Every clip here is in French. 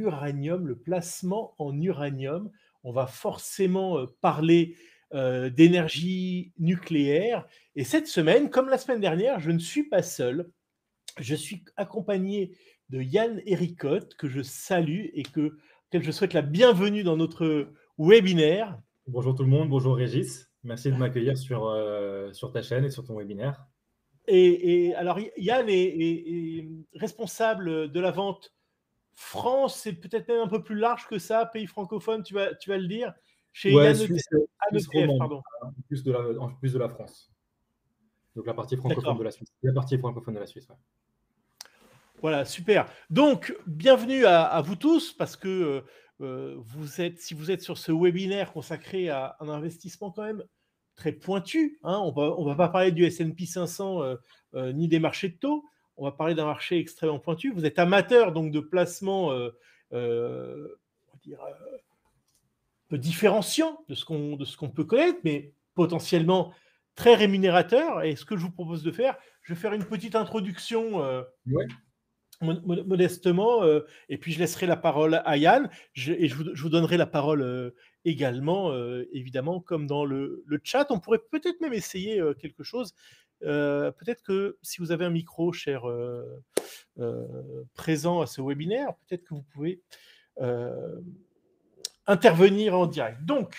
l'uranium, le placement en uranium. On va forcément parler d'énergie nucléaire. Et cette semaine, comme la semaine dernière, je ne suis pas seul. Je suis accompagné de Yann Héricotte, que je salue et auquel je souhaite la bienvenue dans notre webinaire. Bonjour tout le monde, bonjour Régis. Merci de m'accueillir sur ta chaîne et sur ton webinaire. Et alors, Yann est responsable de la vente France, c'est peut-être même un peu plus large que ça, pays francophone, tu vas le dire, chez Ouais, Yann Suisse ETF, romande, pardon. en plus de la France. Donc la partie francophone D'accord. de la Suisse. La partie francophone de la Suisse, ouais. Voilà, super. Donc, bienvenue à vous tous, parce que si vous êtes sur ce webinaire consacré à un investissement quand même très pointu, hein, on va pas parler du S&P 500 ni des marchés de taux, on va parler d'un marché extrêmement pointu. Vous êtes amateur donc de placements, on va dire, peu différenciant de ce qu'on peut connaître, mais potentiellement très rémunérateur. Et ce que je vous propose de faire, je vais faire une petite introduction Ouais. modestement, et puis je laisserai la parole à Yann, et je vous donnerai la parole également, évidemment, comme dans le chat. On pourrait peut-être même essayer quelque chose. Peut-être que si vous avez un micro, cher présent à ce webinaire, peut-être que vous pouvez intervenir en direct. Donc,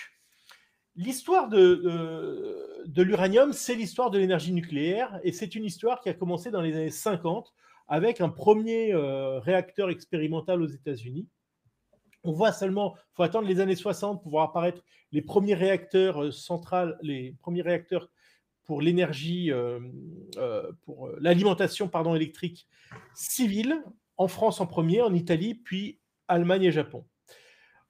l'histoire de l'uranium, c'est l'histoire de l'énergie nucléaire, et c'est une histoire qui a commencé dans les années 50 avec un premier réacteur expérimental aux États-Unis. On voit seulement, il faut attendre les années 60 pour voir apparaître les premiers réacteurs centrales, les premiers réacteurs pour l'énergie, pour l'alimentation électrique civile, en France en premier, en Italie, puis Allemagne et Japon.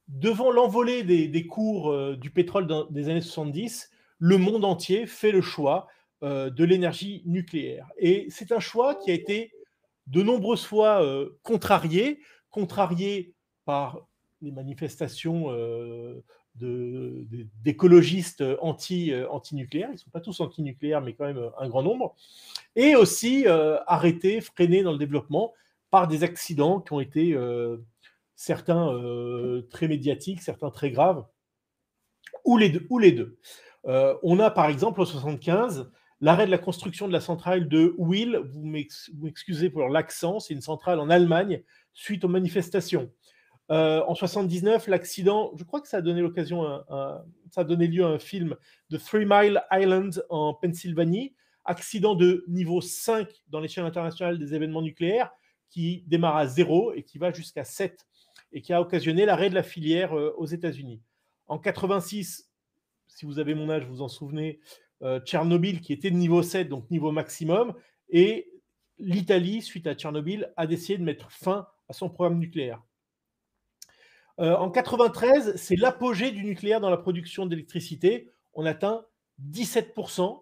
Devant l'envolée des cours du pétrole des années 70, le monde entier fait le choix de l'énergie nucléaire. Et c'est un choix qui a été de nombreuses fois contrarié par les manifestations d'écologistes anti-nucléaires. Ils ne sont pas tous anti-nucléaires, mais quand même un grand nombre. Et aussi arrêté, freiné dans le développement par des accidents qui ont été certains très médiatiques, certains très graves, ou les deux. On a par exemple en 75 l'arrêt de la construction de la centrale de Wil, vous m'excusez pour l'accent, c'est une centrale en Allemagne suite aux manifestations. En 79, l'accident, je crois que ça a donné ça a donné lieu à un film de 3 Mile Island en Pennsylvanie, accident de niveau 5 dans l'échelle internationale des événements nucléaires, qui démarre à 0 et qui va jusqu'à 7, et qui a occasionné l'arrêt de la filière aux États-Unis. En 86, si vous avez mon âge, vous vous en souvenez, Tchernobyl qui était de niveau 7, donc niveau maximum, et l'Italie, suite à Tchernobyl, a décidé de mettre fin à son programme nucléaire. En 93, c'est l'apogée du nucléaire dans la production d'électricité. On atteint 17%.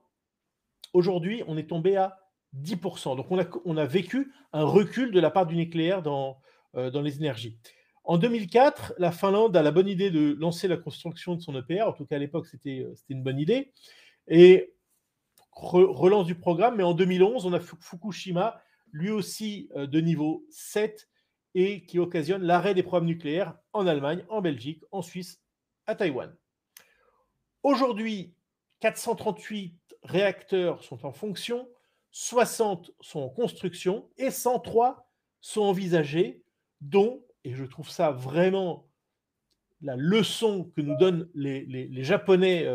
Aujourd'hui, on est tombé à 10%. Donc, on a vécu un recul de la part du nucléaire dans les énergies. En 2004, la Finlande a la bonne idée de lancer la construction de son EPR. En tout cas, à l'époque, c'était une bonne idée. Et relance du programme. Mais en 2011, on a Fukushima, lui aussi de niveau 7, et qui occasionne l'arrêt des programmes nucléaires en Allemagne, en Belgique, en Suisse, à Taïwan. Aujourd'hui, 438 réacteurs sont en fonction, 60 sont en construction et 103 sont envisagés, dont, et je trouve ça vraiment la leçon que nous donnent les Japonais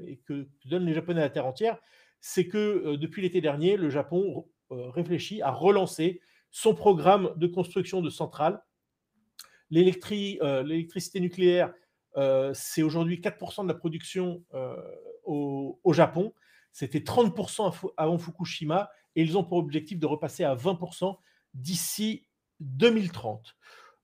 et que donnent les Japonais à la terre entière, c'est que depuis l'été dernier, le Japon réfléchit à relancer son programme de construction de centrales. L'électricité nucléaire, c'est aujourd'hui 4% de la production au Japon. C'était 30% avant Fukushima, et ils ont pour objectif de repasser à 20% d'ici 2030.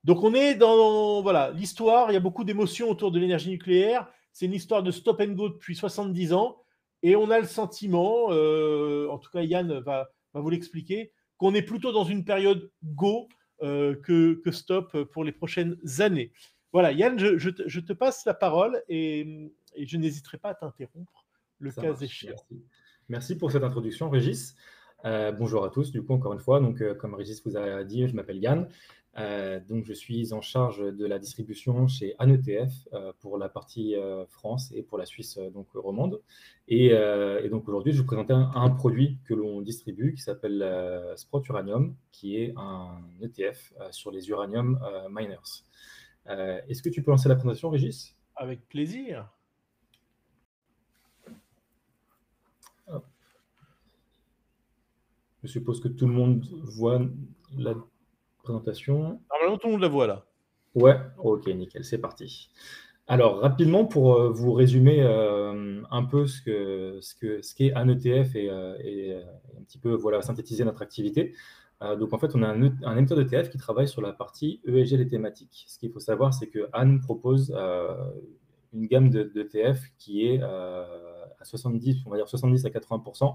Donc on est dans l'histoire, il y a beaucoup d'émotions autour de l'énergie nucléaire. C'est une histoire de stop and go depuis 70 ans, et on a le sentiment, en tout cas Yann va vous l'expliquer, qu'on est plutôt dans une période go que stop pour les prochaines années. Voilà, Yann, je te passe la parole, et je n'hésiterai pas à t'interrompre le cas échéant. Merci pour cette introduction, Régis. Bonjour à tous, du coup, encore une fois. Donc, comme Régis vous a dit, je m'appelle Yann. Donc, je suis en charge de la distribution chez ANETF pour la partie France et pour la Suisse donc romande. Et donc, aujourd'hui, je vais vous présenter un produit que l'on distribue qui s'appelle Sprott Uranium, qui est un ETF sur les uranium miners. Est-ce que tu peux lancer la présentation, Régis? Avec plaisir. Je suppose que tout le monde voit la présentation. Normalement, tout le monde la voit là. Ouais, ok, nickel, c'est parti. Alors, rapidement, pour vous résumer un peu ce qu'est un ETF et un petit peu voilà, synthétiser notre activité. Donc, en fait, on a un émetteur d'ETF qui travaille sur la partie ESG des thématiques. Ce qu'il faut savoir, c'est que Anne propose une gamme d'ETF qui est à 70, on va dire 70 à 80%,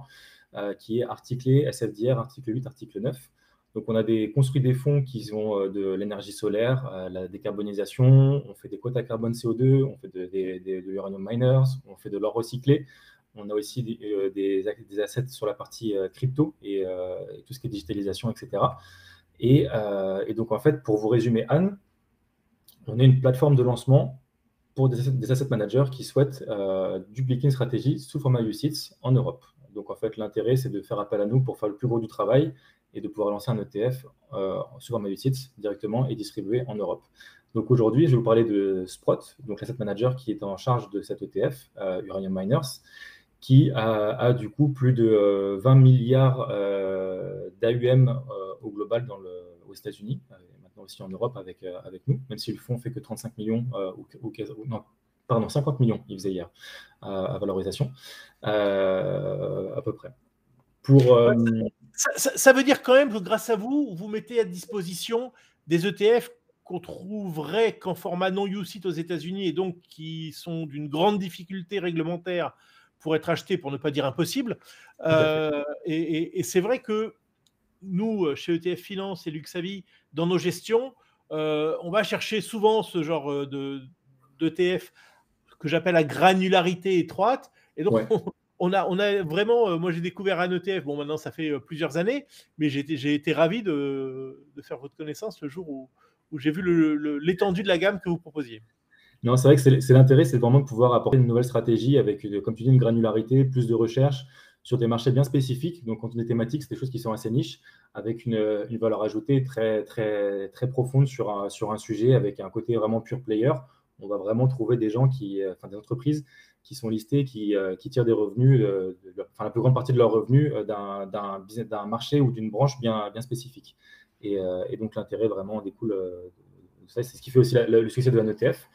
qui est articulé SFDR, article 8, article 9. Donc, on a construit des fonds qui ont de l'énergie solaire, la décarbonisation, on fait des quotas carbone CO2, on fait de l'uranium miners, on fait de l'or recyclé. On a aussi des assets sur la partie crypto et tout ce qui est digitalisation, etc. Et donc, en fait, pour vous résumer, Anne, on est une plateforme de lancement pour des asset managers qui souhaitent dupliquer une stratégie sous format UCITS en Europe. Donc, en fait, l'intérêt, c'est de faire appel à nous pour faire le plus gros du travail et de pouvoir lancer un ETF sous format UCITS directement et distribué en Europe. Donc, aujourd'hui, je vais vous parler de Sprott, donc l'asset manager qui est en charge de cet ETF, Uranium Miners, qui a du coup plus de 20 milliards d'AUM au global aux États-Unis, maintenant aussi en Europe avec nous, même si le fonds fait que 35 millions, non, pardon, 50 millions, il faisait hier, à valorisation, à peu près. Ça veut dire quand même que grâce à vous, vous mettez à disposition des ETF qu'on trouverait qu'en format non UCITS aux États-Unis et donc qui sont d'une grande difficulté réglementaire pour être achetés, pour ne pas dire impossible. Et c'est vrai que nous, chez ETF Finance et Luxavi, dans nos gestions, on va chercher souvent ce genre d'ETF que j'appelle à granularité étroite. Et donc, ouais. on a vraiment, moi j'ai découvert un ETF, bon maintenant ça fait plusieurs années, mais j'ai été ravi de faire votre connaissance le jour où j'ai vu l'étendue de la gamme que vous proposiez. Non, c'est vrai que c'est l'intérêt, c'est vraiment de pouvoir apporter une nouvelle stratégie avec, comme tu dis, une granularité, plus de recherche sur des marchés bien spécifiques. Donc, quand on est thématique, c'est des choses qui sont assez niches, avec une valeur ajoutée très, très, très profonde sur un sujet, avec un côté vraiment pure player. On va vraiment trouver des gens des entreprises qui sont listées, qui tirent des revenus, la plus grande partie de leurs revenus d'un marché ou d'une branche bien, bien spécifique. Et donc, l'intérêt vraiment découle de ça. C'est ce qui fait aussi le succès de l'ANETF.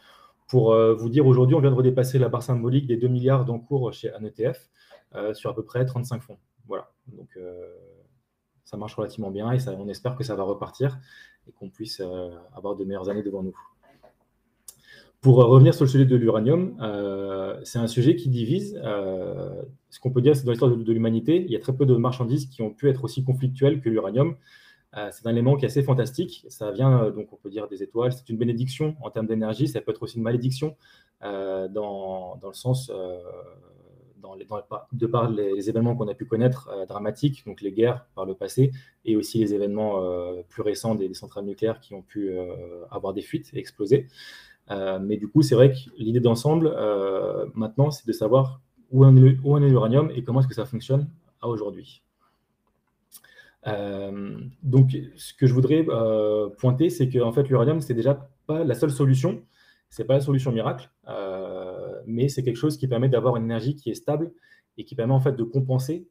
Pour vous dire, aujourd'hui, on vient de redépasser la barre symbolique des 2 milliards d'encours chez ANETF sur à peu près 35 fonds. Voilà. Donc, ça marche relativement bien et on espère que ça va repartir et qu'on puisse avoir de meilleures années devant nous. Pour revenir sur le sujet de l'uranium, c'est un sujet qui divise. Ce qu'on peut dire, c'est dans l'histoire de l'humanité, il y a très peu de marchandises qui ont pu être aussi conflictuelles que l'uranium. C'est un élément qui est assez fantastique. Ça vient, donc on peut dire, des étoiles. C'est une bénédiction en termes d'énergie. Ça peut être aussi une malédiction dans le sens, de par les événements qu'on a pu connaître dramatiques, donc les guerres par le passé, et aussi les événements plus récents des centrales nucléaires qui ont pu avoir des fuites et exploser. Mais du coup, c'est vrai que l'idée d'ensemble, maintenant, c'est de savoir où en est l'uranium et comment est-ce que ça fonctionne à aujourd'hui. Donc, ce que je voudrais pointer, c'est que en fait, l'uranium, c'est déjà pas la seule solution. C'est pas la solution miracle, mais c'est quelque chose qui permet d'avoir une énergie qui est stable et qui permet en fait de compenser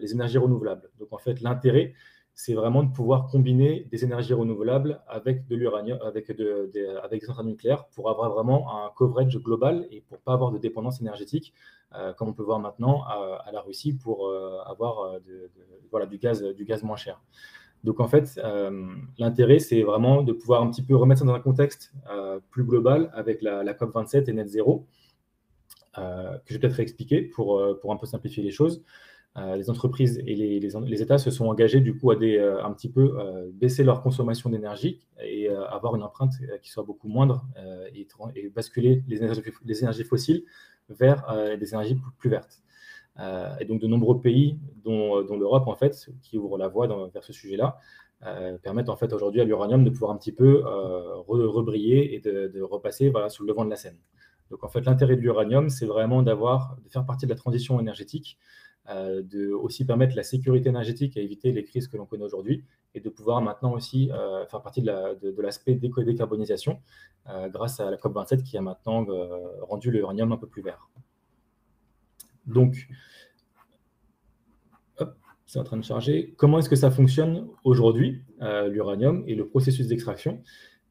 les énergies renouvelables. Donc, en fait, l'intérêt, c'est vraiment de pouvoir combiner des énergies renouvelables avec de l'uranium, avec des centrales nucléaires pour avoir vraiment un coverage global et pour pas avoir de dépendance énergétique, comme on peut voir maintenant à la Russie pour avoir du gaz moins cher. Donc en fait, l'intérêt, c'est vraiment de pouvoir un petit peu remettre ça dans un contexte plus global avec la COP27 et Net Zero, que je vais peut-être réexpliquer pour un peu simplifier les choses. Les entreprises et les États se sont engagés du coup à un petit peu baisser leur consommation d'énergie et avoir une empreinte qui soit beaucoup moindre et basculer les énergies fossiles vers des énergies plus vertes. Et donc de nombreux pays, dont l'Europe en fait, qui ouvrent la voie vers ce sujet-là, permettent en fait aujourd'hui à l'uranium de pouvoir un petit peu rebriller et de repasser sur le devant de la scène. Donc en fait, l'intérêt de l'uranium, c'est vraiment de faire partie de la transition énergétique, de aussi permettre la sécurité énergétique et éviter les crises que l'on connaît aujourd'hui, et de pouvoir maintenant aussi faire partie de l'aspect décarbonisation grâce à la COP27 qui a maintenant rendu l'uranium un peu plus vert. Donc, c'est en train de charger. Comment est-ce que ça fonctionne aujourd'hui, l'uranium et le processus d'extraction?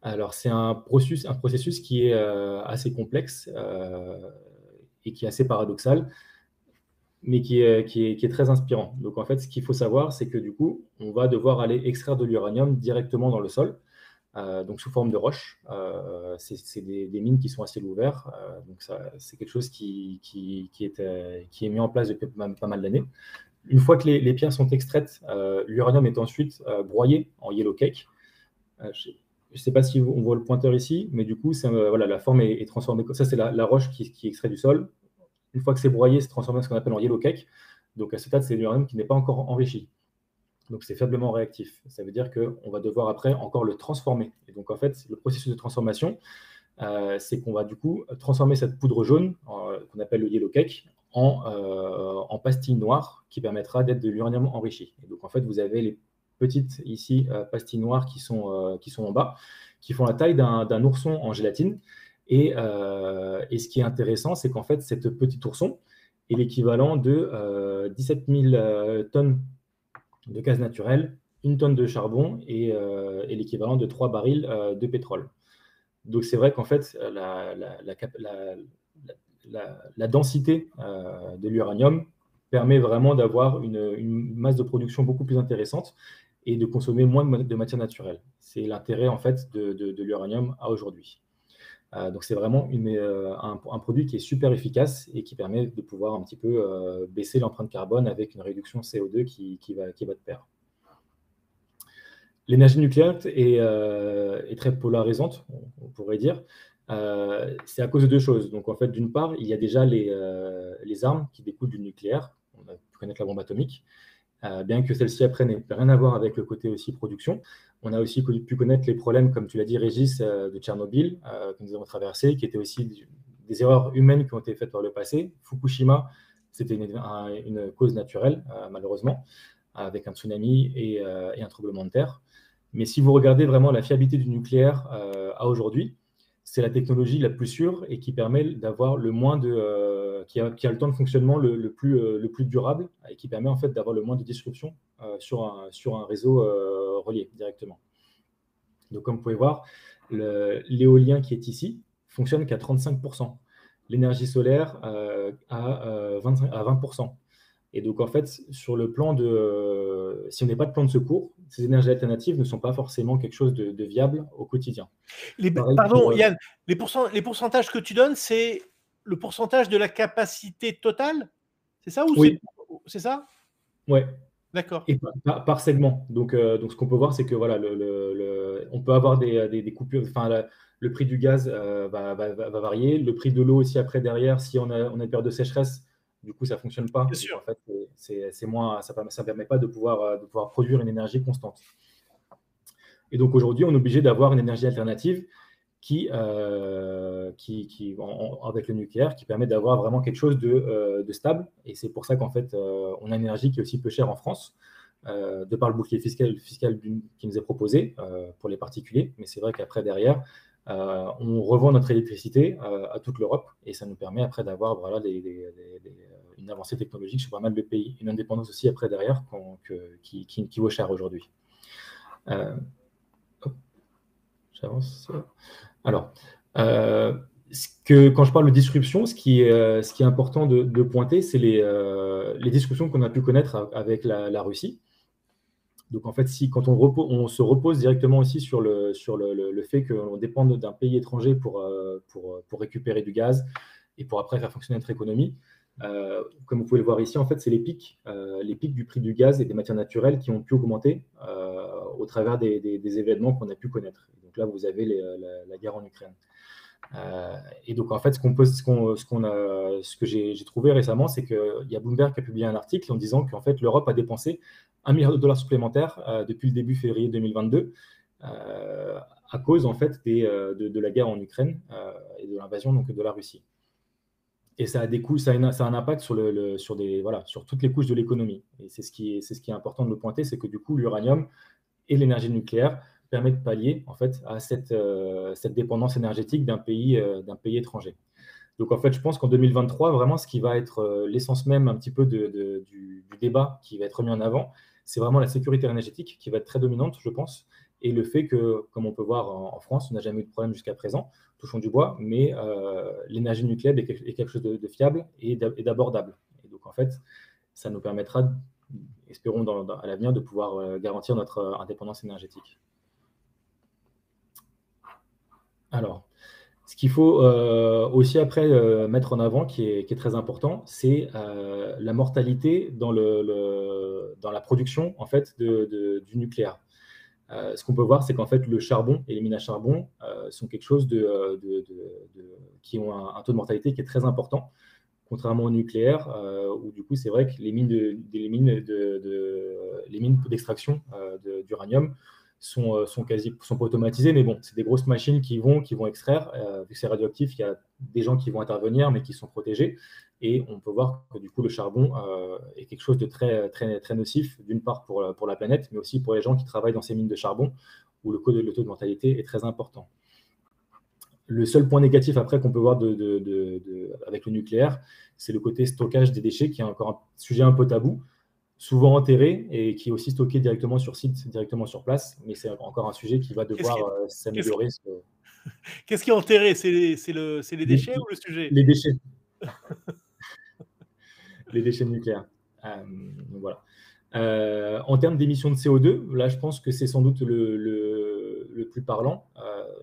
Alors, c'est un processus qui est assez complexe et qui est assez paradoxal, mais qui est très inspirant. Donc, en fait, ce qu'il faut savoir, c'est que du coup, on va devoir aller extraire de l'uranium directement dans le sol, donc sous forme de roche. C'est des mines qui sont à ciel ouvert. Donc, c'est quelque chose qui est mis en place depuis pas mal d'années. Une fois que les pierres sont extraites, l'uranium est ensuite broyé en yellow cake. Je ne sais pas si on voit le pointeur ici, mais du coup, la forme est transformée. Ça, c'est la roche qui est extraite du sol. Une fois que c'est broyé, c'est transformé en ce qu'on appelle en yellow cake. Donc, à ce stade, c'est l'uranium qui n'est pas encore enrichi. Donc, c'est faiblement réactif. Ça veut dire qu'on va devoir après encore le transformer. Et donc, en fait, le processus de transformation, c'est qu'on va du coup transformer cette poudre jaune, qu'on appelle le yellow cake, en pastille noire qui permettra d'être de l'uranium enrichi. Et donc, en fait, vous avez les petites ici pastilles noires qui sont en bas, qui font la taille d'un ourson en gélatine. Et ce qui est intéressant, c'est qu'en fait, cette petite ourson est l'équivalent de 17 000 tonnes de gaz naturel, 1 tonne de charbon et l'équivalent de 3 barils de pétrole. Donc, c'est vrai qu'en fait, la densité de l'uranium permet vraiment d'avoir une masse de production beaucoup plus intéressante et de consommer moins de matière naturelle. C'est l'intérêt en fait de l'uranium à aujourd'hui. Donc c'est vraiment un produit qui est super efficace et qui permet de pouvoir un petit peu baisser l'empreinte carbone avec une réduction CO2 qui va de pair. L'énergie nucléaire est très polarisante, on pourrait dire. C'est à cause de 2 choses. Donc, en fait, d'une part, il y a déjà les armes qui découlent du nucléaire. On a pu connaître la bombe atomique, bien que celle-ci après n'ait rien à voir avec le côté aussi production. On a aussi pu connaître les problèmes, comme tu l'as dit, Régis, de Tchernobyl, que nous avons traversé, qui étaient aussi des erreurs humaines qui ont été faites par le passé. Fukushima, c'était une cause naturelle, malheureusement, avec un tsunami et un tremblement de terre. Mais si vous regardez vraiment la fiabilité du nucléaire à aujourd'hui, c'est la technologie la plus sûre et qui permet d'avoir le moins qui a le temps de fonctionnement le plus durable et qui permet en fait d'avoir le moins de disruption sur un réseau relié directement. Donc, comme vous pouvez voir, l'éolien qui est ici fonctionne qu'à 35%. L'énergie solaire à 20%. Et donc, en fait, sur le plan si on n'est pas de plan de secours, ces énergies alternatives ne sont pas forcément quelque chose de viable au quotidien. Pardon, Yann, les pourcentages que tu donnes, c'est le pourcentage de la capacité totale? C'est ça ou oui. C'est ça? Oui. D'accord. Et par segment. Donc, ce qu'on peut voir, c'est que voilà, on peut avoir des coupures. Enfin, le prix du gaz va varier. Le prix de l'eau aussi après derrière, si on a une période de sécheresse, du coup, ça ne fonctionne pas. Bien sûr. En fait, c'est moins, ça ne permet pas de pouvoir produire une énergie constante. Et donc, aujourd'hui, on est obligé d'avoir une énergie alternative avec le nucléaire, qui permet d'avoir vraiment quelque chose de stable. Et c'est pour ça qu'en fait, on a une énergie qui est aussi peu chère en France, de par le bouclier fiscal qui nous est proposé pour les particuliers. Mais c'est vrai qu'après, derrière, on revend notre électricité à toute l'Europe et ça nous permet après d'avoir une avancée technologique sur pas mal de pays, une indépendance aussi après derrière qui vaut cher aujourd'hui. J'avance. Alors, quand je parle de disruption, ce qui est important de pointer, c'est les disruptions qu'on a pu connaître avec la Russie. Donc, en fait, quand on se repose directement aussi sur le fait qu'on dépende d'un pays étranger pour récupérer du gaz et pour après faire fonctionner notre économie, comme vous pouvez le voir ici, en fait, c'est les pics du prix du gaz et des matières naturelles qui ont pu augmenter au travers des événements qu'on a pu connaître. Donc là, vous avez la guerre en Ukraine. Et donc, en fait, ce que j'ai trouvé récemment, c'est qu'il y a Bloomberg qui a publié un article en disant qu'en fait, l'Europe a dépensé 1 milliard de dollars supplémentaires depuis le début février 2022 à cause en fait de la guerre en Ukraine et de l'invasion donc de la Russie. Et ça a des coûts, ça a un impact sur toutes les couches de l'économie. Et c'est ce qui est important de le pointer, c'est que du coup, l'uranium et l'énergie nucléaire permettent de pallier en fait à cette dépendance énergétique d'un pays étranger. Donc en fait, je pense qu'en 2023, vraiment, ce qui va être l'essence même un petit peu du débat qui va être mis en avant, c'est vraiment la sécurité énergétique qui va être très dominante, je pense, et le fait que, comme on peut voir en France, on n'a jamais eu de problème jusqu'à présent, touchons du bois, mais l'énergie nucléaire est quelque chose de fiable et d'abordable. Et donc en fait, ça nous permettra, espérons à l'avenir, de pouvoir garantir notre indépendance énergétique. Alors, ce qu'il faut aussi après mettre en avant, qui est très important, c'est la mortalité dans la production en fait, du nucléaire. Ce qu'on peut voir, c'est qu'en fait, le charbon et les mines à charbon sont quelque chose qui ont un taux de mortalité qui est très important, contrairement au nucléaire, où du coup, c'est vrai que les mines d'extraction d'uranium sont pas automatisées, mais bon, c'est des grosses machines qui vont extraire. Vu que c'est radioactif, il y a des gens qui vont intervenir, mais qui sont protégés. Et on peut voir que du coup, le charbon est quelque chose de très, très, très nocif, d'une part pour la planète, mais aussi pour les gens qui travaillent dans ces mines de charbon, où le taux de mortalité est très important. Le seul point négatif après qu'on peut voir avec le nucléaire, c'est le côté stockage des déchets, qui est encore un sujet un peu tabou, souvent enterré et qui est aussi stocké directement sur site, directement sur place. Mais c'est encore un sujet qui va devoir s'améliorer. Qu'est-ce qui est enterré? C'est les déchets ou le sujet? Les déchets. Les déchets nucléaires. Donc voilà. En termes d'émissions de CO2, là, je pense que c'est sans doute le plus parlant.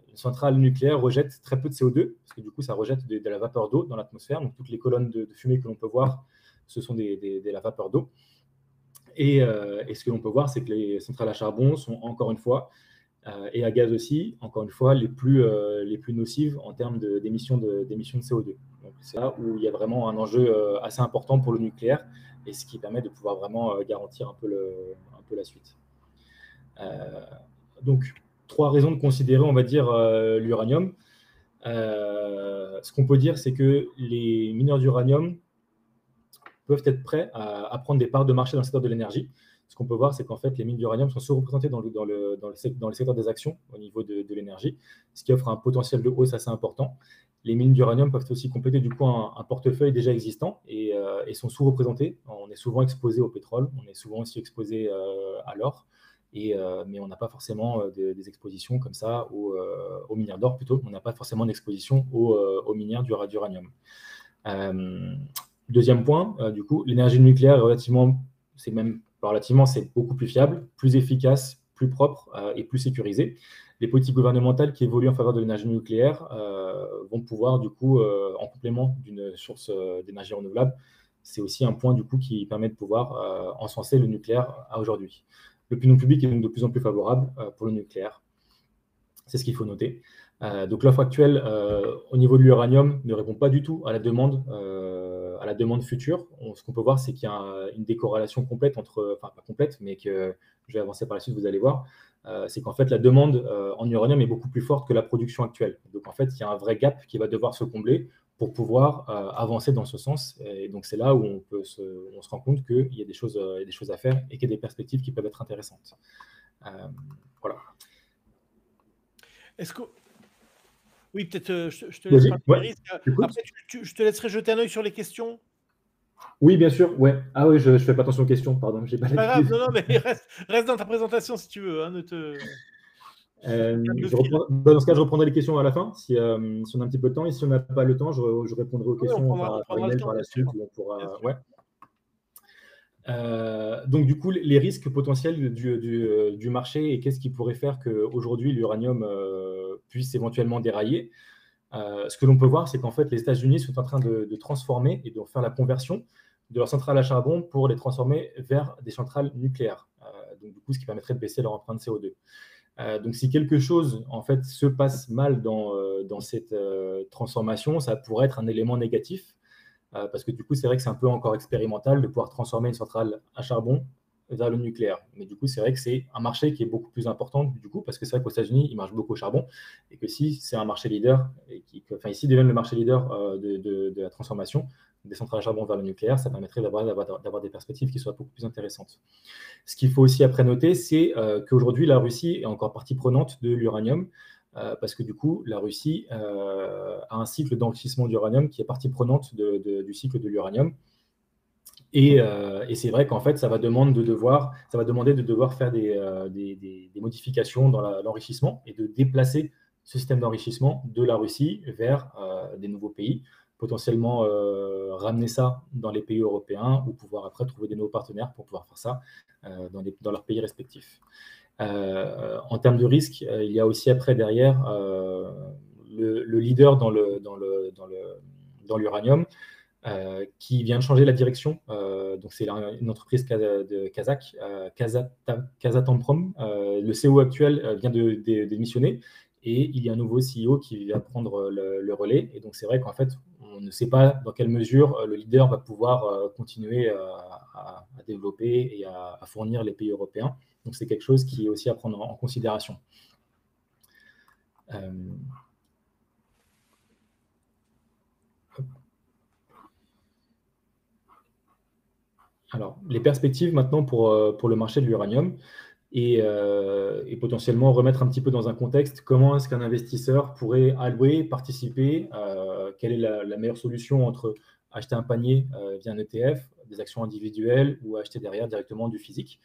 Une centrale nucléaire rejette très peu de CO2, parce que du coup, ça rejette de la vapeur d'eau dans l'atmosphère. Donc, toutes les colonnes de fumée que l'on peut voir, ce sont de la vapeur d'eau. Et ce que l'on peut voir, c'est que les centrales à charbon sont, encore une fois, et à gaz aussi, encore une fois, les plus nocives en termes d'émissions de CO2. Donc, c'est là où il y a vraiment un enjeu assez important pour le nucléaire, et ce qui permet de pouvoir vraiment garantir un peu la suite. Donc, 3 raisons de considérer, on va dire, l'uranium. Ce qu'on peut dire, c'est que les mineurs d'uranium peuvent être prêts à prendre des parts de marché dans le secteur de l'énergie. Ce qu'on peut voir, c'est qu'en fait, les mines d'uranium sont sous-représentées dans le secteur des actions au niveau de l'énergie, ce qui offre un potentiel de hausse assez important. Les mines d'uranium peuvent aussi compléter du coup un portefeuille déjà existant et sont sous-représentés. On est souvent exposé au pétrole, on est souvent aussi exposé à l'or, mais on n'a pas forcément des expositions comme ça aux minières d'or plutôt. On n'a pas forcément d'exposition aux minières d'uranium. Deuxième point, du coup, l'énergie nucléaire c'est beaucoup plus fiable, plus efficace, plus propre et plus sécurisée. Les politiques gouvernementales qui évoluent en faveur de l'énergie nucléaire vont pouvoir, du coup, en complément d'une source d'énergie renouvelable, c'est aussi un point, du coup, qui permet de pouvoir encenser le nucléaire à aujourd'hui. L'opinion publique est donc de plus en plus favorable pour le nucléaire. C'est ce qu'il faut noter. Donc l'offre actuelle au niveau de l'uranium ne répond pas du tout à la demande future. Ce qu'on peut voir, c'est qu'il y a une décorrélation complète pas complète, mais que je vais avancer par la suite, vous allez voir. C'est qu'en fait, la demande en uranium est beaucoup plus forte que la production actuelle. Donc en fait, il y a un vrai gap qui va devoir se combler pour pouvoir avancer dans ce sens. Et donc c'est là où on se rend compte qu'il y a des choses à faire et qu'il y a des perspectives qui peuvent être intéressantes. Voilà. Est-ce que... Oui, peut-être je te laisse parler. Ouais, après, je te laisserai jeter un œil sur les questions. Oui, bien sûr. Ouais. Ah oui, je ne fais pas attention aux questions, pardon. J'ai pas pas grave, non, mais reste dans ta présentation si tu veux. Hein, dans ce cas, je reprendrai les questions à la fin, si on a un petit peu de temps. Et si on n'a pas le temps, je répondrai aux questions par email par la suite. Donc, du coup, les risques potentiels du marché et qu'est-ce qui pourrait faire qu'aujourd'hui, l'uranium puisse éventuellement dérailler. Ce que l'on peut voir, c'est qu'en fait, les États-Unis sont en train de transformer et de faire la conversion de leurs centrales à charbon pour les transformer vers des centrales nucléaires. Donc, du coup, ce qui permettrait de baisser leur empreinte CO2. Donc, si quelque chose en fait se passe mal dans cette transformation, ça pourrait être un élément négatif, parce que du coup, c'est vrai que c'est un peu encore expérimental de pouvoir transformer une centrale à charbon vers le nucléaire. Mais du coup, c'est vrai que c'est un marché qui est beaucoup plus important, du coup, parce que c'est vrai qu'aux États-Unis, ils marchent beaucoup au charbon, et que si c'est un marché leader, et enfin, ici deviennent le marché leader de la transformation des centrales à charbon vers le nucléaire, ça permettrait d'avoir des perspectives qui soient beaucoup plus intéressantes. Ce qu'il faut aussi après noter, c'est qu'aujourd'hui, la Russie est encore partie prenante de l'uranium, parce que du coup, la Russie a un cycle d'enrichissement d'uranium qui est partie prenante du cycle de l'uranium. Et c'est vrai qu'en fait, ça va demander de devoir faire des modifications dans l'enrichissement et de déplacer ce système d'enrichissement de la Russie vers des nouveaux pays, potentiellement ramener ça dans les pays européens ou pouvoir après trouver des nouveaux partenaires pour pouvoir faire ça dans leurs pays respectifs. En termes de risque, il y a aussi après derrière le leader dans l'uranium qui vient de changer la direction. Donc c'est une entreprise kazakh, Kazatomprom. Le CEO actuel vient de démissionner et il y a un nouveau CEO qui va prendre le relais. Et donc c'est vrai qu'en fait, on ne sait pas dans quelle mesure le leader va pouvoir continuer à développer et à fournir les pays européens. Donc c'est quelque chose qui est aussi à prendre en considération. Alors, les perspectives maintenant pour le marché de l'uranium et potentiellement remettre un petit peu dans un contexte comment est-ce qu'un investisseur pourrait allouer, participer, quelle est la meilleure solution entre acheter un panier via un ETF, des actions individuelles ou acheter derrière directement du physique.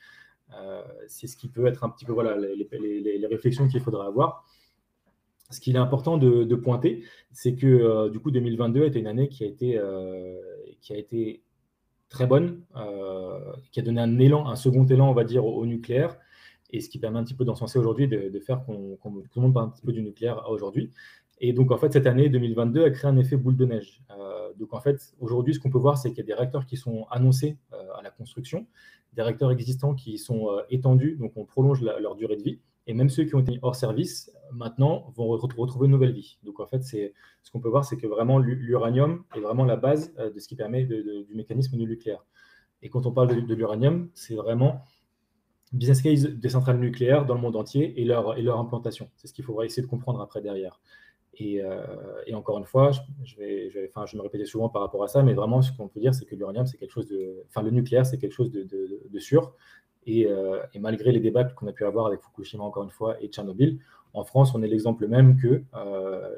C'est ce qui peut être un petit peu voilà, les réflexions qu'il faudra avoir. Ce qu'il est important de pointer, c'est que du coup 2022 a été une année qui a été très bonne, qui a donné un second élan, on va dire, au nucléaire, et ce qui permet un petit peu d'encenser aujourd'hui, de faire qu'on tout le monde parle un petit peu du nucléaire aujourd'hui. Et donc, en fait, cette année 2022 a créé un effet boule de neige. Donc, en fait, aujourd'hui, ce qu'on peut voir, c'est qu'il y a des réacteurs qui sont annoncés à la construction, des réacteurs existants qui sont étendus, donc on prolonge leur durée de vie. Et même ceux qui ont été hors service, maintenant, vont retrouver une nouvelle vie. Donc, en fait, ce qu'on peut voir, c'est que vraiment, l'uranium est vraiment la base de ce qui permet du mécanisme du nucléaire. Et quand on parle de l'uranium, c'est vraiment business case des centrales nucléaires dans le monde entier et leur implantation. C'est ce qu'il faudra essayer de comprendre après derrière. Et encore une fois, je vais me répéter souvent par rapport à ça, mais vraiment, ce qu'on peut dire, c'est que l'uranium, c'est quelque chose le nucléaire, c'est quelque chose de sûr. Et malgré les débats qu'on a pu avoir avec Fukushima, encore une fois, et Tchernobyl, en France, on est l'exemple même que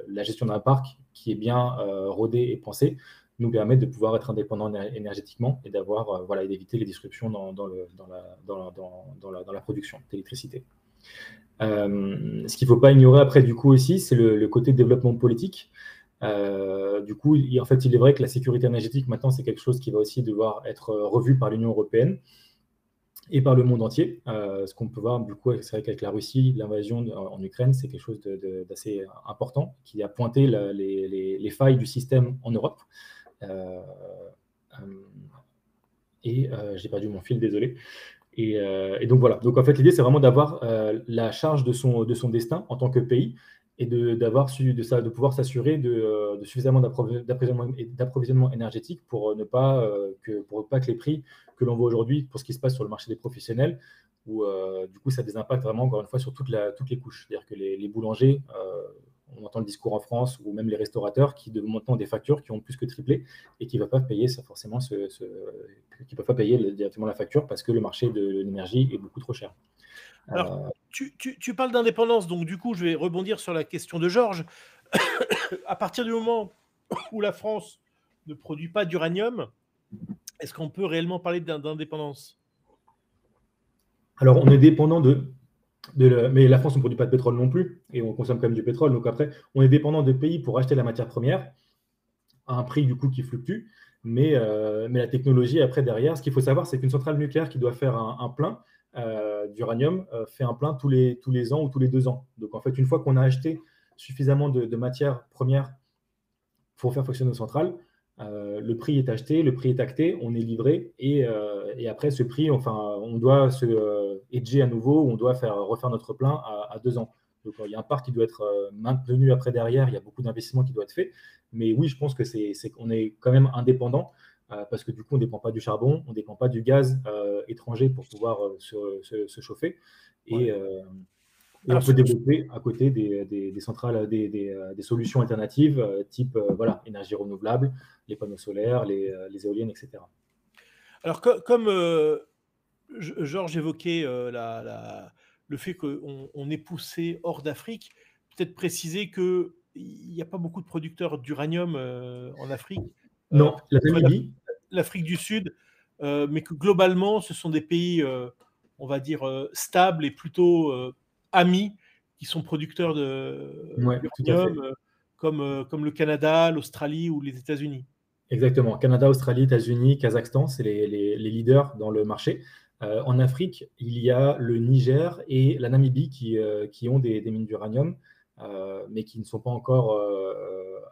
la gestion d'un parc qui est bien rodé et pensé nous permet de pouvoir être indépendant énergétiquement et d'avoir et d'éviter les disruptions dans la production d'électricité. Ce qu'il ne faut pas ignorer après, du coup, aussi, c'est le côté développement politique. Du coup, en fait, il est vrai que la sécurité énergétique, maintenant, c'est quelque chose qui va aussi devoir être revu par l'Union européenne et par le monde entier. Ce qu'on peut voir, du coup, c'est vrai qu'avec la Russie, l'invasion en Ukraine, c'est quelque chose d'assez important, qui a pointé les failles du système en Europe. J'ai perdu mon fil, désolé. Et donc voilà. Donc en fait, l'idée, c'est vraiment d'avoir la charge de son destin en tant que pays et de pouvoir s'assurer de suffisamment d'approvisionnement énergétique pour ne pas que les prix que l'on voit aujourd'hui pour ce qui se passe sur le marché des professionnels, où du coup ça a des impacts vraiment encore une fois sur toutes les couches. C'est-à-dire que les boulangers, on entend le discours en France, ou même les restaurateurs qui demandent maintenant des factures qui ont plus que triplé et qui ne peuvent pas payer forcément qui peuvent pas payer directement la facture parce que le marché de l'énergie est beaucoup trop cher. Alors, tu parles d'indépendance, donc du coup, je vais rebondir sur la question de Georges. À partir du moment où la France ne produit pas d'uranium, est-ce qu'on peut réellement parler d'indépendance? Alors, on est dépendant mais la France ne produit pas de pétrole non plus, et on consomme quand même du pétrole. Donc après, on est dépendant de pays pour acheter la matière première à un prix du coup qui fluctue. Mais la technologie après derrière, ce qu'il faut savoir, c'est qu'une centrale nucléaire qui doit faire un plein d'uranium fait un plein tous les ans ou tous les 2 ans. Donc en fait, une fois qu'on a acheté suffisamment de matières premières pour faire fonctionner nos centrales, le prix est acheté, le prix est acté, on est livré, et après ce prix, enfin, on doit hedger à nouveau, où on doit refaire notre plein à 2 ans. Donc, il y a un parc qui doit être maintenu après derrière, il y a beaucoup d'investissements qui doivent être faits. Mais oui, je pense que qu'on est quand même indépendant parce que du coup, on ne dépend pas du charbon, on ne dépend pas du gaz étranger pour pouvoir se chauffer. Et, et on Alors, peut développer à côté des centrales, des solutions alternatives type voilà, énergie renouvelable, les panneaux solaires, les éoliennes, etc. alors comme Georges évoquait le fait qu'on est poussé hors d'Afrique, peut-être préciser qu'il n'y a pas beaucoup de producteurs d'uranium en Afrique, Non, la sauf Namibie. l'Afrique du Sud, mais que globalement, ce sont des pays, on va dire, stables et plutôt amis, qui sont producteurs Ouais, tout à fait. d'uranium, comme le Canada, l'Australie ou les États-Unis. Exactement. Canada, Australie, États-Unis, Kazakhstan, c'est les leaders dans le marché. En Afrique, il y a le Niger et la Namibie qui ont des mines d'uranium, mais qui ne sont pas encore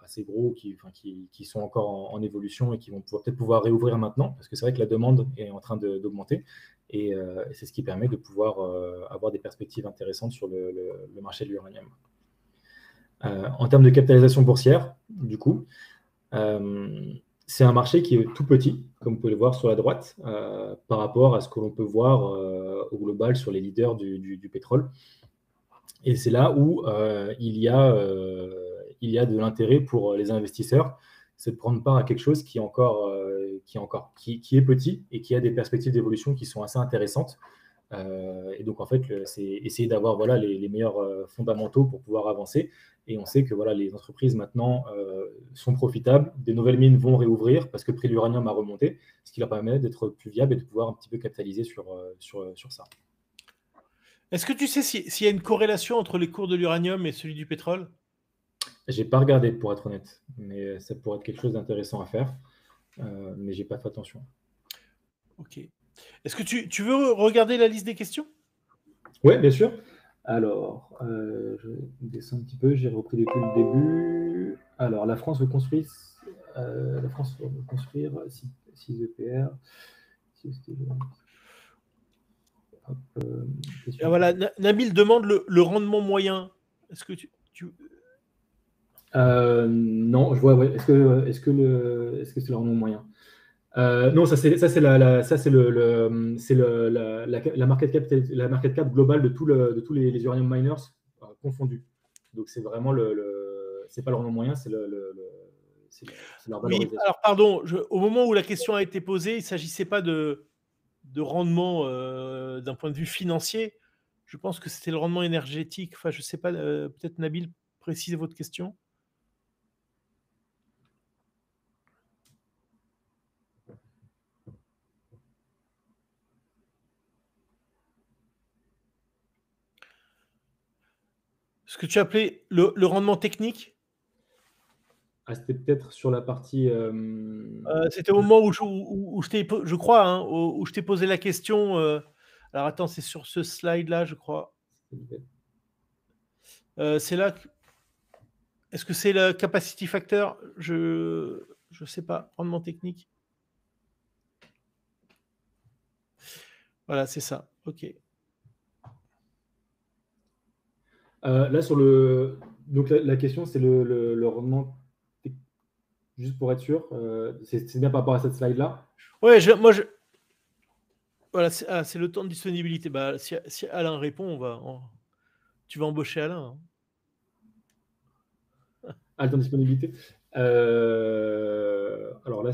assez gros, qui sont encore en évolution et qui vont peut-être pouvoir réouvrir maintenant, parce que c'est vrai que la demande est en train d'augmenter. Et c'est ce qui permet de pouvoir avoir des perspectives intéressantes sur le marché de l'uranium. En termes de capitalisation boursière, du coup, c'est un marché qui est tout petit, comme vous pouvez le voir sur la droite, par rapport à ce que l'on peut voir au global sur les leaders du pétrole. Et c'est là où il y a de l'intérêt pour les investisseurs, c'est de prendre part à quelque chose qui est petit et qui a des perspectives d'évolution qui sont assez intéressantes. Et donc, en fait, c'est essayer d'avoir voilà, les meilleurs fondamentaux pour pouvoir avancer. Et on sait que voilà, les entreprises maintenant sont profitables. Des nouvelles mines vont réouvrir parce que le prix de l'uranium a remonté, ce qui leur permet d'être plus viable et de pouvoir un petit peu capitaliser sur ça. Est-ce que tu sais s'il y a une corrélation entre les cours de l'uranium et celui du pétrole? Je n'ai pas regardé, pour être honnête, mais ça pourrait être quelque chose d'intéressant à faire. Mais je n'ai pas fait attention. Ok. Est-ce que tu veux regarder la liste des questions? Oui, bien sûr. Alors, je descends un petit peu, j'ai repris depuis le début. Alors, la France veut construire 6 EPR. Hop, Ah, voilà, Nabil demande le rendement moyen. Est-ce que non, je vois. Ouais. Est-ce que c'est le rendement moyen? Non, ça c'est la market cap globale de tous les uranium miners confondus. Donc c'est vraiment c'est pas le rendement moyen, c'est leur Oui, valorisation. alors pardon, au moment où la question a été posée, il ne s'agissait pas de rendement d'un point de vue financier. Je pense que c'était le rendement énergétique. Enfin, je ne sais pas, peut-être Nabil, précisez votre question. Ce que tu appelais le rendement technique? Ah, c'était peut-être sur la partie. C'était au moment où je t'ai, je crois, hein, où je t'ai posé la question. Alors attends, c'est sur ce slide-là, je crois. C'est là. Est-ce que c'est le capacity factor? Je ne sais pas. Rendement technique. Voilà, c'est ça. OK. Là, donc la question, c'est le rendement, juste pour être sûr, c'est bien par rapport à cette slide-là. Ouais, voilà, c'est le temps de disponibilité. Bah, si Alain répond, tu vas embaucher Alain, hein. Ah, le temps de disponibilité. Alors là,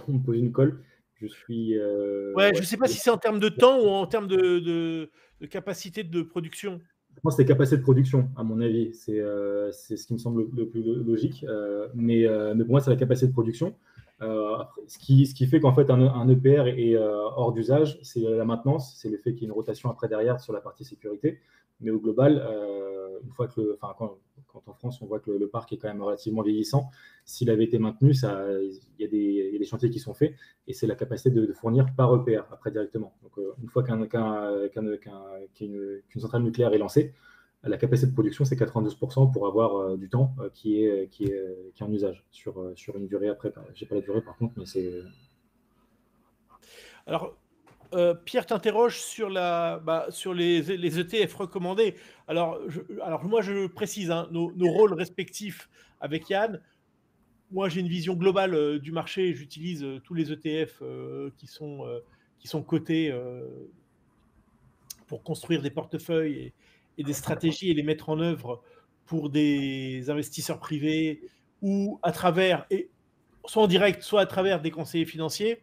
on me pose une colle. Je suis. Ouais, je Ouais. ne sais pas si c'est en termes de temps ou en termes de capacité de production. Je pense que c'est capacité de production, à mon avis. C'est ce qui me semble le plus logique. Mais pour moi, c'est la capacité de production. Ce qui fait qu'en fait, un EPR est hors d'usage, c'est la maintenance, c'est le fait qu'il y ait une rotation après derrière sur la partie sécurité. Mais au global, une fois que quand en France, on voit que le parc est quand même relativement vieillissant, s'il avait été maintenu, il y a des chantiers qui sont faits et c'est la capacité de fournir par EPR après directement. Donc, une fois qu'une centrale nucléaire est lancée, la capacité de production, c'est 92% pour avoir du temps qui est en usage sur une durée après. Je n'ai pas la durée par contre, mais c'est. Alors, Pierre t'interroge sur, sur les ETF recommandés. Alors moi, je précise nos rôles respectifs avec Yann. Moi, j'ai une vision globale du marché. J'utilise tous les ETF qui sont cotés pour construire des portefeuilles et des stratégies et les mettre en œuvre pour des investisseurs privés ou à travers, soit en direct, soit à travers des conseillers financiers.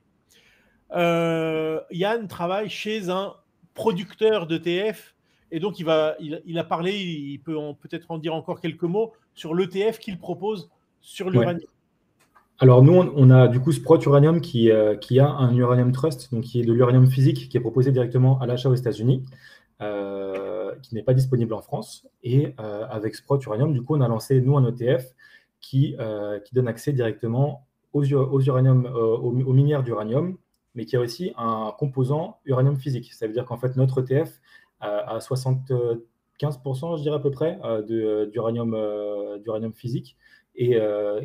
Yann travaille chez un producteur d'ETF et donc il a parlé, il peut peut-être en dire encore quelques mots sur l'ETF qu'il propose sur Ouais. l'uranium. Alors nous, on a du coup Sprott Uranium qui a un Uranium Trust, donc qui est de l'uranium physique, qui est proposé directement à l'achat aux États-Unis, qui n'est pas disponible en France. Et avec Sprott Uranium, du coup, on a lancé nous un ETF qui donne accès directement aux minières d'uranium, mais qui a aussi un composant uranium physique. Ça veut dire qu'en fait, notre ETF a 75%, je dirais à peu près, d'uranium physique. Et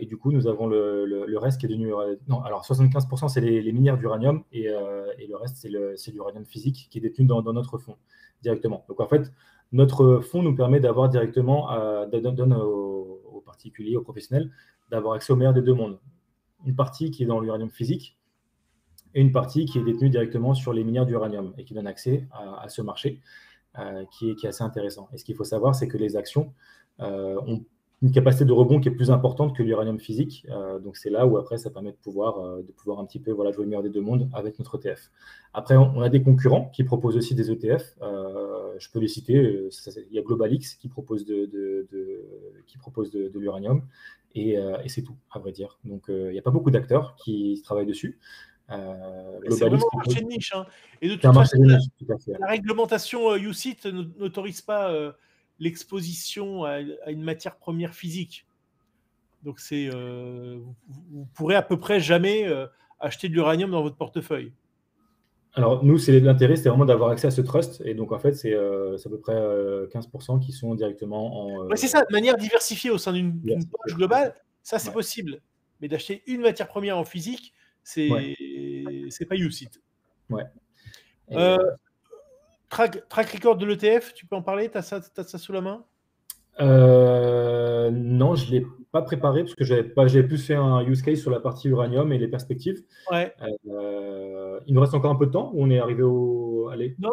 du coup, nous avons le reste qui est devenu. Non, alors 75%, c'est les minières d'uranium et le reste, c'est l'uranium physique qui est détenu dans notre fonds directement. Donc en fait, notre fonds nous permet d'avoir directement, donne aux particuliers, aux professionnels, d'avoir accès au meilleur des deux mondes. Une partie qui est dans l'uranium physique et une partie qui est détenue directement sur les minières d'uranium et qui donne accès à ce marché qui est assez intéressant. Et ce qu'il faut savoir, c'est que les actions ont une capacité de rebond qui est plus importante que l'uranium physique. Donc c'est là où après ça permet de pouvoir un petit peu jouer le meilleur des deux mondes avec notre ETF. Après, on a des concurrents qui proposent aussi des ETF. Je peux les citer. Il y a GlobalX qui propose de l'uranium et c'est tout, à vrai dire. Donc il n'y a pas beaucoup d'acteurs qui travaillent dessus. C'est vraiment un marché de niche. Et de toute façon, la réglementation UCITS n'autorise pas l'exposition à une matière première physique. Donc vous pourrez à peu près jamais acheter de l'uranium dans votre portefeuille. Alors nous, l'intérêt, c'est vraiment d'avoir accès à ce trust. Et donc en fait, c'est à peu près 15% qui sont directement en... c'est ça, de manière diversifiée au sein d'une poche globale, ça c'est possible. Mais d'acheter une matière première en physique, c'est pas UCITS. Ouais. Track record de l'ETF, tu peux en parler? Tu as ça sous la main? Non, je ne l'ai pas préparé parce que j'avais plus fait un use case sur la partie uranium et les perspectives. Ouais. Il nous reste encore un peu de temps ou on est arrivé au... Allez. Non,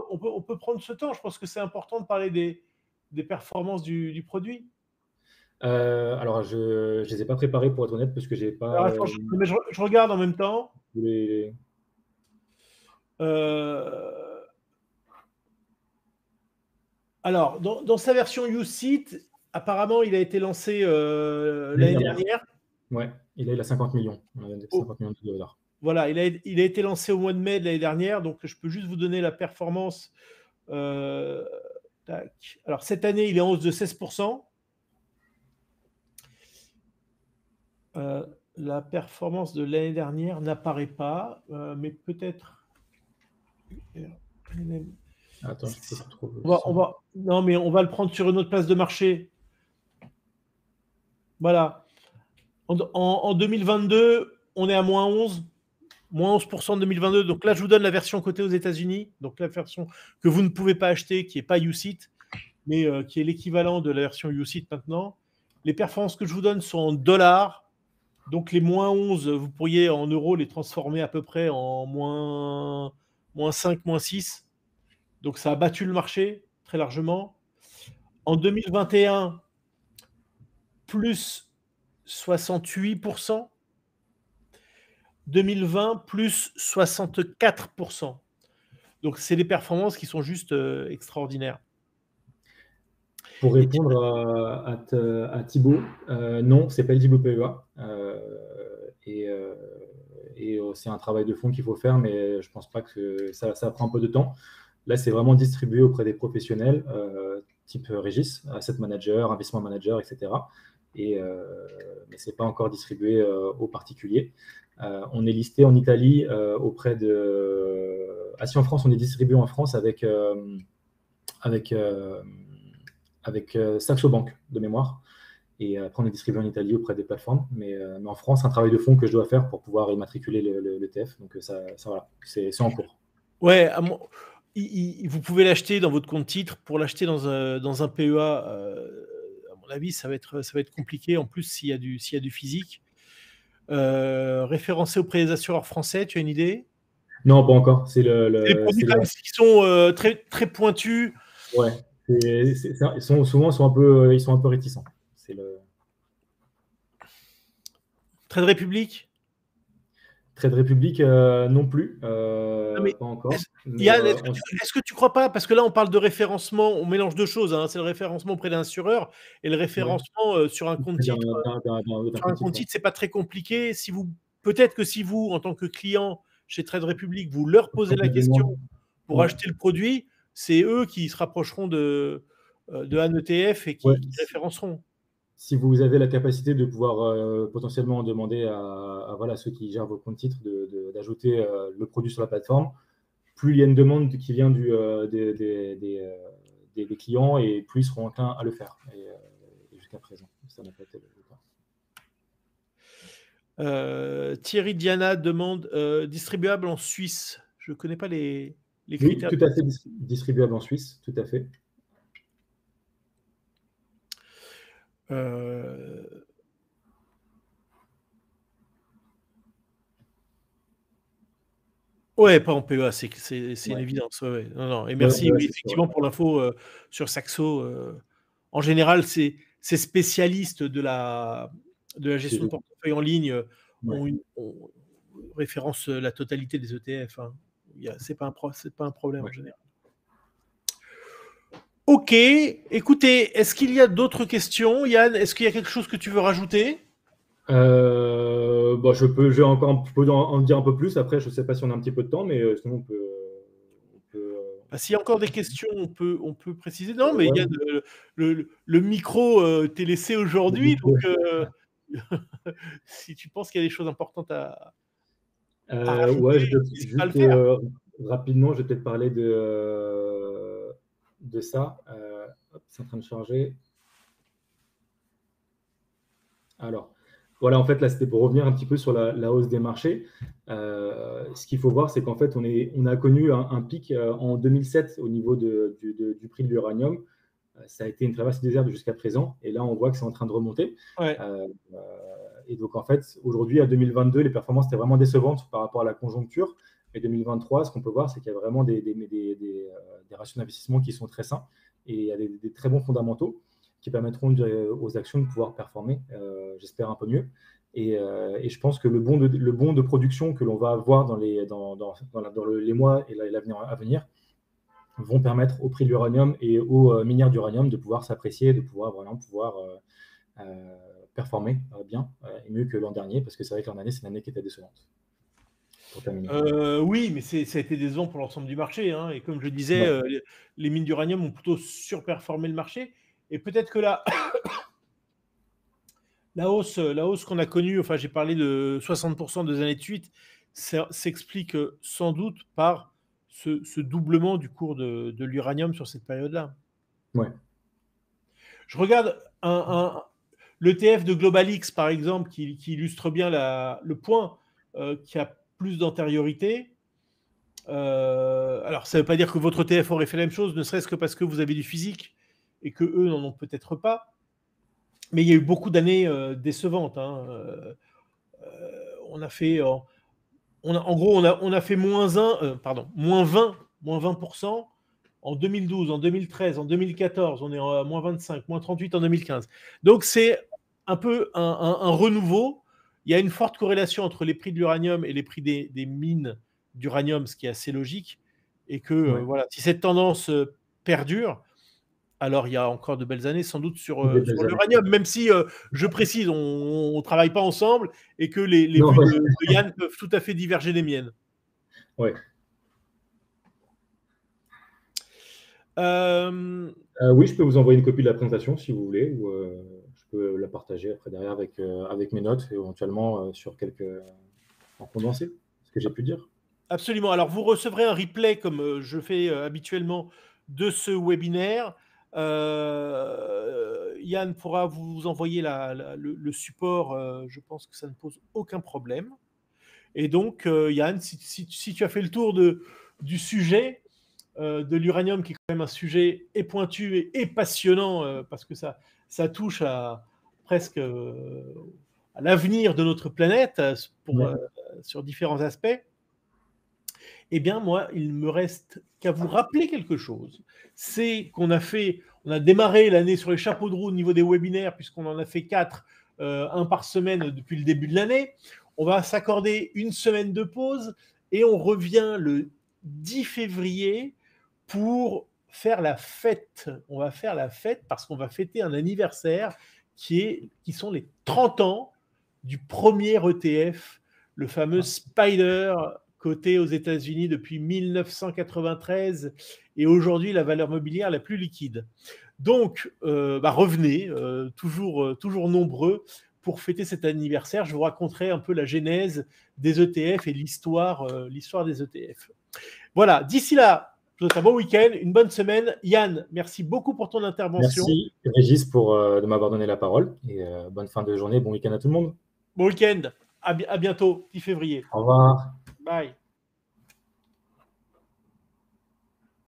on peut prendre ce temps. Je pense que c'est important de parler des performances du produit. Alors, je ne les ai pas préparés pour être honnête parce que j'ai pas... Alors, attends, je regarde en même temps. Alors, dans sa version UCITS, apparemment, il a été lancé l'année dernière. Ouais, il a 50 millions. 50 millions de dollars. Voilà, il a été lancé au mois de mai de l'année dernière. Donc, je peux juste vous donner la performance. Tac. Alors, cette année, il est en hausse de 16%. La performance de l'année dernière n'apparaît pas, mais peut-être. Attends, je peux trouver. Non, mais on va le prendre sur une autre place de marché. Voilà. En 2022, on est à moins 11%. Moins 11% en 2022. Donc là, je vous donne la version cotée aux États-Unis. Donc la version que vous ne pouvez pas acheter, qui n'est pas UCITS, mais qui est l'équivalent de la version UCITS maintenant. Les performances que je vous donne sont en dollars. Donc les moins 11, vous pourriez en euros les transformer à peu près en moins 5, moins 6. Donc ça a battu le marché très largement. En 2021, plus 68%. 2020, plus 64%. Donc c'est des performances qui sont juste extraordinaires. Pour répondre à Thibaut, non, c'est pas éligible au PEA. Et c'est un travail de fond qu'il faut faire, mais je pense pas que ça prend un peu de temps. Là, c'est vraiment distribué auprès des professionnels, type Régis, asset manager, investissement manager, etc. Mais c'est pas encore distribué aux particuliers. On est listé en Italie auprès de... si en France, on est distribué en France avec Saxo Bank de mémoire. Et après, on est distribué en Italie auprès des plateformes. Mais en France, c'est un travail de fond que je dois faire pour pouvoir immatriculer l'ETF. Donc, ça voilà, c'est en cours. Ouais, vous pouvez l'acheter dans votre compte titre. Pour l'acheter dans un PEA, à mon avis, ça va être compliqué. En plus, s'il y a du physique. Référencé auprès des assureurs français, tu as une idée? Non, pas encore. C'est les produits quand même qui sont très, très pointus. Ouais. Ils sont souvent ils sont un peu réticents. C'est le Trade Republic? Trade Republic, non plus, Non, mais pas encore. Yann, est-ce que tu crois pas, parce que là on parle de référencement, on mélange deux choses, hein, c'est le référencement auprès d'un assureur et le Ouais. référencement sur un compte titre. D'un Sur un compte titre, compte ouais. titre, c'est pas très compliqué. Peut-être que si vous, en tant que client chez Trade Republic, vous leur posez la question pour Ouais. acheter le produit, c'est eux qui se rapprocheront de un ETF et qui Ouais. référenceront. Si vous avez la capacité de pouvoir potentiellement demander à voilà, ceux qui gèrent vos comptes titres d'ajouter le produit sur la plateforme, plus il y a une demande qui vient des clients et plus ils seront enclins à le faire. Et jusqu'à présent, ça n'a pas été le cas. Thierry Diana demande distribuable en Suisse. Je ne connais pas les Oui, critères. tout à fait distribuable en Suisse, tout à fait. Ouais, pas en PEA, c'est une Ouais. évidence. Ouais. Non. Et merci Ouais, effectivement pour l'info sur Saxo. En général, ces spécialistes de la gestion de portefeuille en ligne on référence la totalité des ETF. Hein. C'est pas un problème en général. Ok, écoutez, est-ce qu'il y a d'autres questions? Yann, est-ce qu'il y a quelque chose que tu veux rajouter? Je vais encore en dire un peu plus. Après, je ne sais pas si on a un petit peu de temps, mais sinon on peut. S'il y a encore des questions, on peut préciser. Non, mais Yann, le micro t'est laissé aujourd'hui, donc si tu penses qu'il y a des choses importantes à rajouter, n'hésite pas à le faire. Rapidement, je vais peut-être parler de ça. C'est en train de charger. Alors, voilà, en fait, là, c'était pour revenir un petit peu sur la hausse des marchés. Ce qu'il faut voir, c'est qu'en fait, on a connu un pic en 2007 au niveau du prix de l'uranium. Ça a été une traversée du désert jusqu'à présent. Et là, on voit que c'est en train de remonter. Ouais. Et donc, en fait, aujourd'hui, à 2022, les performances étaient vraiment décevantes par rapport à la conjoncture. Et 2023, ce qu'on peut voir, c'est qu'il y a vraiment des ratios d'investissement qui sont très sains et il y a des très bons fondamentaux qui permettront aux actions de pouvoir performer, j'espère un peu mieux. Et je pense que le bond de production que l'on va avoir dans les mois et l'avenir à venir vont permettre au prix de l'uranium et aux minières d'uranium de pouvoir s'apprécier, de pouvoir vraiment performer bien et mieux que l'an dernier, parce que c'est vrai que l'an dernier, c'est une année qui était décevante. Oui, mais ça a été décevant pour l'ensemble du marché. Hein, et comme je disais, les mines d'uranium ont plutôt surperformé le marché. Et peut-être que la hausse qu'on a connue, enfin j'ai parlé de 60% 2 années de suite, s'explique sans doute par ce doublement du cours de l'uranium sur cette période-là. Ouais. Je regarde l'ETF de GlobalX, par exemple, qui illustre bien le point, qui a plus d'antériorité. Alors, ça ne veut pas dire que votre ETF aurait fait la même chose, ne serait-ce que parce que vous avez du physique et que eux n'en ont peut-être pas. Mais il y a eu beaucoup d'années décevantes. Hein. On a fait, en gros, on a fait moins 20% en 2012, en 2013, en 2014. On est à moins 25, moins 38 en 2015. Donc, c'est un peu un renouveau. Il y a une forte corrélation entre les prix de l'uranium et les prix des mines d'uranium, ce qui est assez logique. Et que, voilà, si cette tendance perdure, alors il y a encore de belles années sans doute sur l'uranium, même si, je précise, on ne travaille pas ensemble et que les vues de Yann peuvent tout à fait diverger des miennes. Ouais. Oui, je peux vous envoyer une copie de la présentation si vous voulez, ou je peux la partager après derrière avec mes notes, et éventuellement sur en condensé, ce que j'ai pu dire. Absolument. Alors, vous recevrez un replay, comme je fais habituellement, de ce webinaire. Yann pourra vous envoyer le support. Je pense que ça ne pose aucun problème. Et donc, Yann, si tu as fait le tour du sujet de l'uranium, qui est quand même un sujet et pointu et passionnant, parce que ça touche presque à l'avenir de notre planète sur différents aspects, eh bien, moi, il me reste qu'à vous rappeler quelque chose. C'est qu'on on a démarré l'année sur les chapeaux de roue au niveau des webinaires, puisqu'on en a fait 4, un par semaine depuis le début de l'année. On va s'accorder une semaine de pause et on revient le 10 février pour faire la fête. On va faire la fête parce qu'on va fêter un anniversaire qui sont les 30 ans du premier ETF, le fameux Spider, coté aux États-Unis depuis 1993 et aujourd'hui la valeur mobilière la plus liquide. Donc, revenez, toujours nombreux pour fêter cet anniversaire. Je vous raconterai un peu la genèse des ETF et l'histoire des ETF. Voilà, d'ici là, je vous souhaite un bon week-end, une bonne semaine. Yann, merci beaucoup pour ton intervention. Merci Régis de m'avoir donné la parole et bonne fin de journée, bon week-end à tout le monde. Bon week-end, à bientôt, 10 février. Au revoir. Bye.